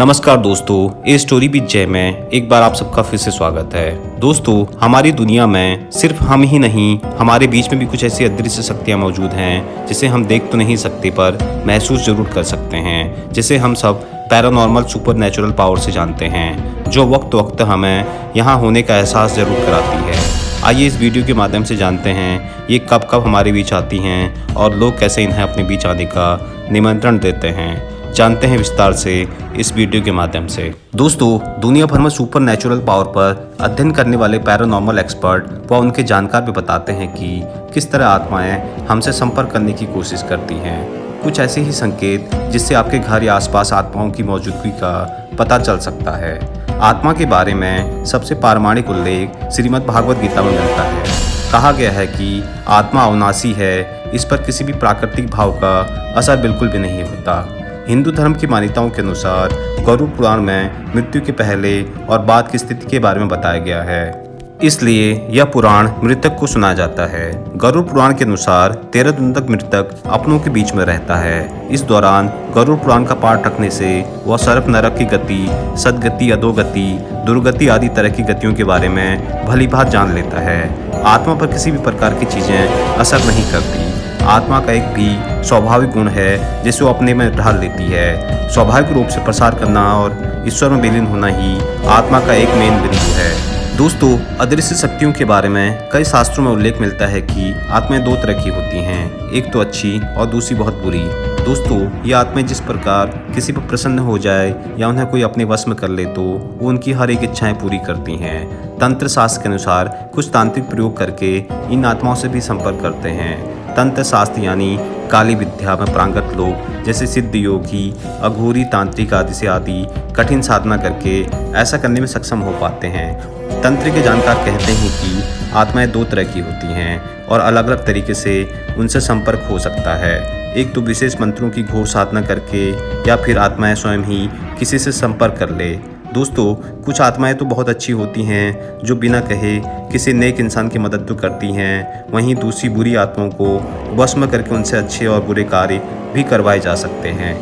नमस्कार दोस्तों, a story with जय में एक बार आप सबका फिर से स्वागत है। दोस्तों, हमारी दुनिया में सिर्फ हम ही नहीं, हमारे बीच में भी कुछ ऐसी अदृश्य शक्तियाँ मौजूद हैं जिसे हम देख तो नहीं सकते पर महसूस जरूर कर सकते हैं, जिसे हम सब पैरानॉर्मल सुपरनैचुरल पावर से जानते हैं, जो वक्त वक्त हमें यहाँ होने का एहसास जरूर कराती है। आइए इस वीडियो के माध्यम से जानते हैं ये कब कब हमारे बीच आती हैं और लोग कैसे इन्हें अपने बीच आने का निमंत्रण देते हैं। जानते हैं विस्तार से इस वीडियो के माध्यम से। दोस्तों, दुनिया भर में सुपर नेचुरल पावर पर अध्ययन करने वाले पैरानॉर्मल एक्सपर्ट व उनके जानकार भी बताते हैं कि किस तरह आत्माएं हमसे संपर्क करने की कोशिश करती हैं। कुछ ऐसे ही संकेत जिससे आपके घर या आसपास आत्माओं की मौजूदगी का पता चल सकता है। आत्मा के बारे में सबसे प्रामाणिक उल्लेख श्रीमद् भागवत गीता में मिलता है। कहा गया है कि आत्मा अविनाशी है, इस पर किसी भी प्राकृतिक भाव का असर बिल्कुल भी नहीं होता। हिंदू धर्म की मान्यताओं के अनुसार गरुड़ पुराण में मृत्यु के पहले और बाद की स्थिति के बारे में बताया गया है, इसलिए यह पुराण मृतक को सुनाया जाता है। गरुड़ पुराण के अनुसार 13 दिन तक मृतक अपनों के बीच में रहता है। इस दौरान गरुड़ पुराण का पाठ रखने से वह स्वर्ग नरक की गति, सदगति, अधोगति, दुर्गति आदि तरह की गतियों के बारे में भली भांति जान लेता है। आत्मा पर किसी भी प्रकार की चीजें असर नहीं करती। आत्मा का एक भी स्वाभाविक गुण है जिसे वो अपने में ढाल लेती है। स्वाभाविक रूप से प्रसार करना और ईश्वर में विलीन होना ही आत्मा का एक मेन बिंदु है। दोस्तों, अदृश्य शक्तियों के बारे में कई शास्त्रों में उल्लेख मिलता है कि आत्माएं दो तरह की होती हैं, एक तो अच्छी और दूसरी बहुत बुरी। दोस्तों, ये आत्माएं जिस प्रकार किसी पर प्रसन्न हो जाए या उन्हें कोई अपने वश में कर ले तो वो उनकी हर एक इच्छाएं पूरी करती हैं। तंत्र शास्त्र के अनुसार कुछ तांत्रिक प्रयोग करके इन आत्माओं से भी संपर्क करते हैं। तंत्र शास्त्र यानी काली विद्या में प्रांगत लोग जैसे सिद्ध योगी, अघोरी, तांत्रिक आदि से आदि कठिन साधना करके ऐसा करने में सक्षम हो पाते हैं। तंत्र के जानकार कहते हैं कि आत्माएं दो तरह की होती हैं और अलग अलग तरीके से उनसे संपर्क हो सकता है। एक तो विशेष मंत्रों की घोर साधना करके या फिर आत्माएं स्वयं ही किसी से संपर्क कर ले। दोस्तों, कुछ आत्माएं तो बहुत अच्छी होती हैं जो बिना कहे किसी नेक इंसान की मदद तो करती हैं, वहीं दूसरी बुरी आत्माओं को वश में करके उनसे अच्छे और बुरे कार्य भी करवाए जा सकते हैं।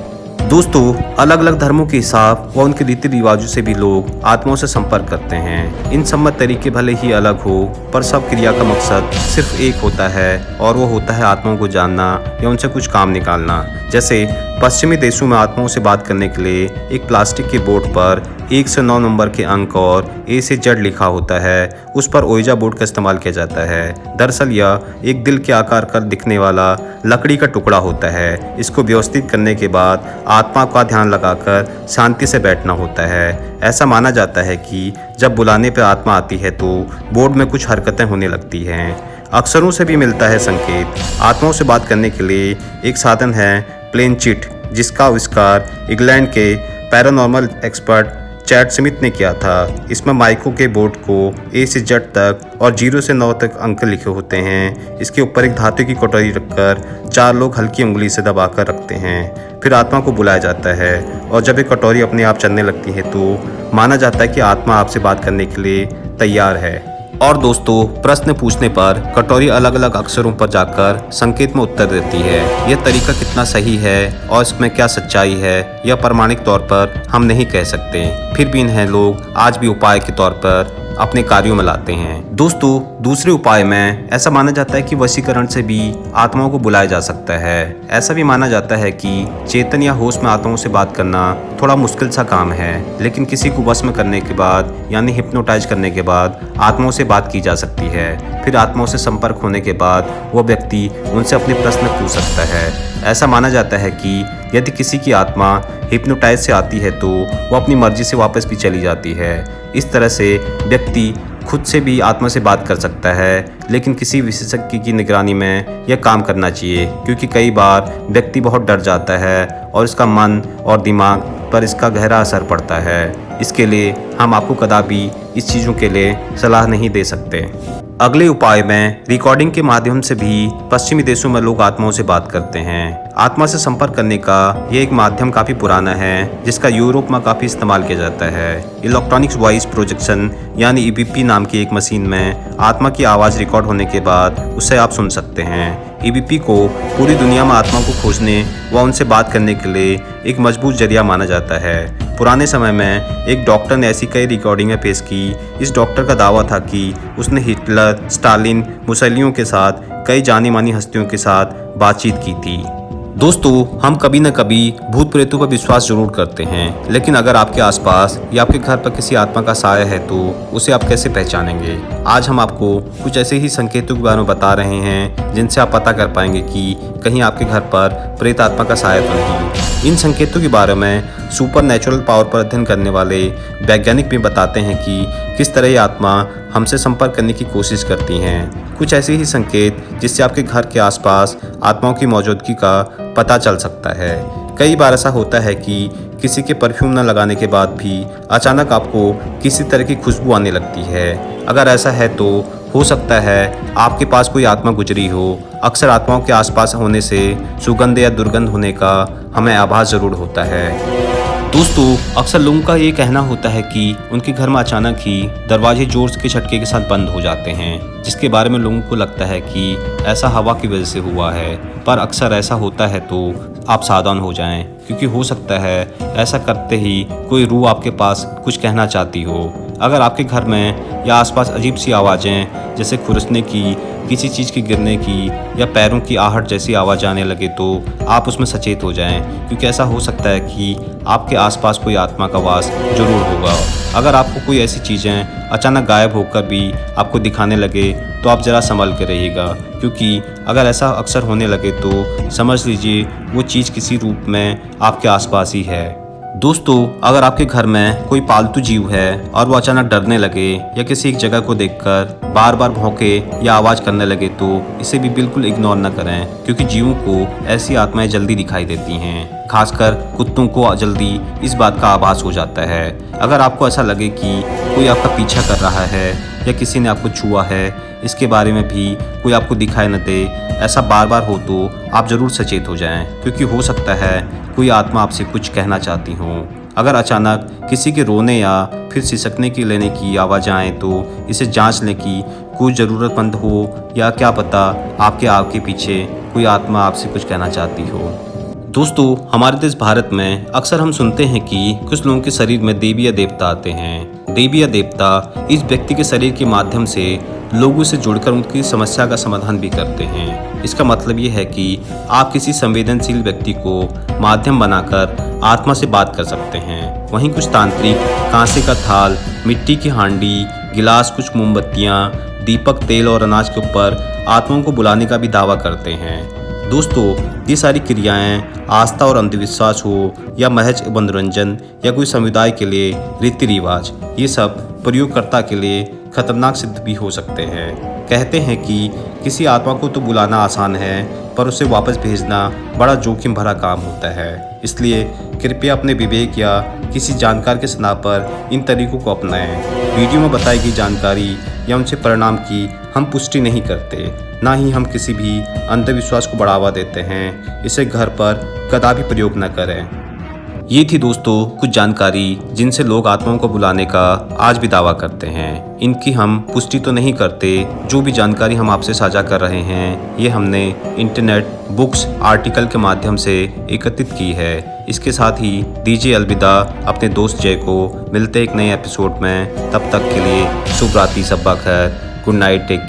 दोस्तों, अलग अलग धर्मों के हिसाब व उनके रीति रिवाजों से भी लोग आत्माओं से संपर्क करते हैं। इन सब तरीके भले ही अलग हो पर सब क्रिया का मकसद सिर्फ एक होता है और वो होता है आत्माओं को जानना या उनसे कुछ काम निकालना। जैसे पश्चिमी देशों में आत्माओं से बात करने के लिए एक प्लास्टिक के बोर्ड पर 1 से 9 नंबर के अंक और ए से जेड लिखा होता है। उस पर ओइजा बोर्ड का इस्तेमाल किया जाता है। दरअसल यह एक दिल के आकार का दिखने वाला लकड़ी का टुकड़ा होता है। इसको व्यवस्थित करने के बाद आत्मा का ध्यान लगाकर शांति से बैठना होता है। ऐसा माना जाता है कि जब बुलाने पर आत्मा आती है तो बोर्ड में कुछ हरकतें होने लगती हैं। अक्षरों से भी मिलता है संकेत। आत्माओं से बात करने के लिए एक साधन है प्लेन चिट, जिसका आविष्कार इंग्लैंड के पैरानॉर्मल एक्सपर्ट चैट स्मिथ ने किया था। इसमें माइक्रो के बोर्ड को ए से जेड तक और 0 से 9 तक अंक लिखे होते हैं। इसके ऊपर एक धातु की कटोरी रखकर 4 लोग हल्की उंगली से दबाकर रखते हैं। फिर आत्मा को बुलाया जाता है और जब ये कटोरी अपने आप चलने लगती है तो माना जाता है कि आत्मा आपसे बात करने के लिए तैयार है। और दोस्तों, प्रश्न पूछने पर कटोरी अलग अलग अक्षरों पर जाकर संकेत में उत्तर देती है। यह तरीका कितना सही है और इसमें क्या सच्चाई है यह प्रमाणिक तौर पर हम नहीं कह सकते, फिर भी इन्हें लोग आज भी उपाय के तौर पर अपने कार्यों में लाते हैं। दोस्तों, दूसरे उपाय में ऐसा माना जाता है कि वशीकरण से भी आत्माओं को बुलाया जा सकता है। ऐसा भी माना जाता है कि चेतन या होश में आत्माओं से बात करना थोड़ा मुश्किल सा काम है, लेकिन किसी को वश में करने के बाद यानी हिप्नोटाइज करने के बाद आत्माओं से बात की जा सकती है। फिर आत्माओं से संपर्क होने के बाद वह व्यक्ति उनसे अपने प्रश्न पूछ सकता है। ऐसा माना जाता है कि यदि किसी की आत्मा हिप्नोटाइज से आती है तो वो अपनी मर्जी से वापस भी चली जाती है। इस तरह से व्यक्ति खुद से भी आत्मा से बात कर सकता है, लेकिन किसी विशेषज्ञ की निगरानी में यह काम करना चाहिए, क्योंकि कई बार व्यक्ति बहुत डर जाता है और इसका मन और दिमाग पर इसका गहरा असर पड़ता है। इसके लिए हम आपको कदापि इस चीज़ों के लिए सलाह नहीं दे सकते। अगले उपाय में रिकॉर्डिंग के माध्यम से भी पश्चिमी देशों में लोग आत्माओं से बात करते हैं। आत्मा से संपर्क करने का ये एक माध्यम काफ़ी पुराना है जिसका यूरोप में काफ़ी इस्तेमाल किया जाता है। इलेक्ट्रॉनिक्स वॉइस प्रोजेक्शन यानी ईवीपी नाम की एक मशीन में आत्मा की आवाज़ रिकॉर्ड होने के बाद उसे आप सुन सकते हैं। ईवीपी को पूरी दुनिया में आत्मा को खोजने व उनसे बात करने के लिए एक मजबूत जरिया माना जाता है। पुराने समय में एक डॉक्टर ने ऐसी कई रिकॉर्डिंगें पेश की। इस डॉक्टर का दावा था कि उसने हिटलर, स्टालिन, मुसोलिनी के साथ कई जानी मानी हस्तियों के साथ बातचीत की थी। दोस्तों, हम कभी न कभी भूत प्रेतों पर विश्वास जरूर करते हैं, लेकिन अगर आपके आसपास या आपके घर पर किसी आत्मा का साया है तो उसे आप कैसे पहचानेंगे? आज हम आपको कुछ ऐसे ही संकेतों के बारे में बता रहे हैं जिनसे आप पता कर पाएंगे कि कहीं आपके घर पर प्रेत आत्मा का साया तो नहीं। इन संकेतों के बारे में सुपर नेचुरल पावर पर अध्ययन करने वाले वैज्ञानिक भी बताते हैं कि किस तरह ये आत्मा हमसे संपर्क करने की कोशिश करती हैं। कुछ ऐसे ही संकेत जिससे आपके घर के आसपास आत्माओं की मौजूदगी का पता चल सकता है। कई बार ऐसा होता है कि किसी के परफ्यूम न लगाने के बाद भी अचानक आपको किसी तरह की खुशबू आने लगती है। अगर ऐसा है तो हो सकता है आपके पास कोई आत्मा गुजरी हो। अक्सर आत्माओं के आसपास होने से सुगंध या दुर्गंध होने का हमें आभास जरूर होता है। दोस्तों, अक्सर लोगों का ये कहना होता है कि उनके घर में अचानक ही दरवाजे जोर के झटके के साथ बंद हो जाते हैं, जिसके बारे में लोगों को लगता है कि ऐसा हवा की वजह से हुआ है। पर अक्सर ऐसा होता है तो आप सावधान हो जाएं, क्योंकि हो सकता है ऐसा करते ही कोई रूह आपके पास कुछ कहना चाहती हो। अगर आपके घर में या आसपास अजीब सी आवाज़ें जैसे खुरसने की, किसी चीज़ के गिरने की या पैरों की आहट जैसी आवाज़ आने लगे तो आप उसमें सचेत हो जाएं, क्योंकि ऐसा हो सकता है कि आपके आसपास कोई आत्मा का वास जरूर होगा। अगर आपको कोई ऐसी चीज़ें अचानक गायब होकर भी आपको दिखाने लगे तो आप ज़रा संभल के रहिएगा, क्योंकि अगर ऐसा अक्सर होने लगे तो समझ लीजिए वो चीज़ किसी रूप में आपके आसपास ही है। दोस्तों, अगर आपके घर में कोई पालतू जीव है और वो अचानक डरने लगे या किसी एक जगह को देखकर बार बार भौंके या आवाज़ करने लगे तो इसे भी बिल्कुल इग्नोर न करें, क्योंकि जीवों को ऐसी आत्माएं जल्दी दिखाई देती हैं। खासकर कुत्तों को जल्दी इस बात का आभास हो जाता है। अगर आपको ऐसा लगे कि कोई आपका पीछा कर रहा है या किसी ने आपको छुआ है, इसके बारे में भी कोई आपको दिखाई न दे, ऐसा बार बार हो तो आप ज़रूर सचेत हो जाएं, क्योंकि हो सकता है कोई आत्मा आपसे कुछ कहना चाहती हो। अगर अचानक किसी के रोने या फिर सिसकने की लेने की आवाज़ आए तो इसे जांच लें कि कोई ज़रूरतमंद हो या क्या पता आपके आगे पीछे कोई आत्मा आपसे कुछ कहना चाहती हो। दोस्तों, हमारे देश भारत में अक्सर हम सुनते हैं कि कुछ लोगों के शरीर में देवी या देवता आते हैं। देवी या देवता इस व्यक्ति के शरीर के माध्यम से लोगों से जुड़कर उनकी समस्या का समाधान भी करते हैं। इसका मतलब ये है कि आप किसी संवेदनशील व्यक्ति को माध्यम बनाकर आत्मा से बात कर सकते हैं। वहीं कुछ तांत्रिक कांसे का थाल, मिट्टी की हांडी, गिलास, कुछ मोमबत्तियाँ, दीपक, तेल और अनाज के ऊपर आत्माओं को बुलाने का भी दावा करते हैं। दोस्तों, ये सारी क्रियाएं आस्था और अंधविश्वास हो या महज मनोरंजन या कोई समुदाय के लिए रीति रिवाज, ये सब प्रयोगकर्ता के लिए खतरनाक सिद्ध भी हो सकते हैं। कहते हैं कि किसी आत्मा को तो बुलाना आसान है, पर उसे वापस भेजना बड़ा जोखिम भरा काम होता है। इसलिए कृपया अपने विवेक या किसी जानकार के सलाह पर इन तरीकों को अपनाएं। वीडियो में बताई गई जानकारी या उनसे परिणाम की हम पुष्टि नहीं करते, ना ही हम किसी भी अंधविश्वास को बढ़ावा देते हैं। इसे घर पर कदापि प्रयोग न करें। ये थी दोस्तों कुछ जानकारी जिनसे लोग आत्माओं को बुलाने का आज भी दावा करते हैं। इनकी हम पुष्टि तो नहीं करते। जो भी जानकारी हम आपसे साझा कर रहे हैं ये हमने इंटरनेट, बुक्स, आर्टिकल के माध्यम से एकत्रित की है। इसके साथ ही दीजिए अलविदा अपने दोस्त जय को। मिलते एक नए एपिसोड में, तब तक के लिए शुभ रात्रि, सब्बा खैर, गुड नाइट, टेक केयर।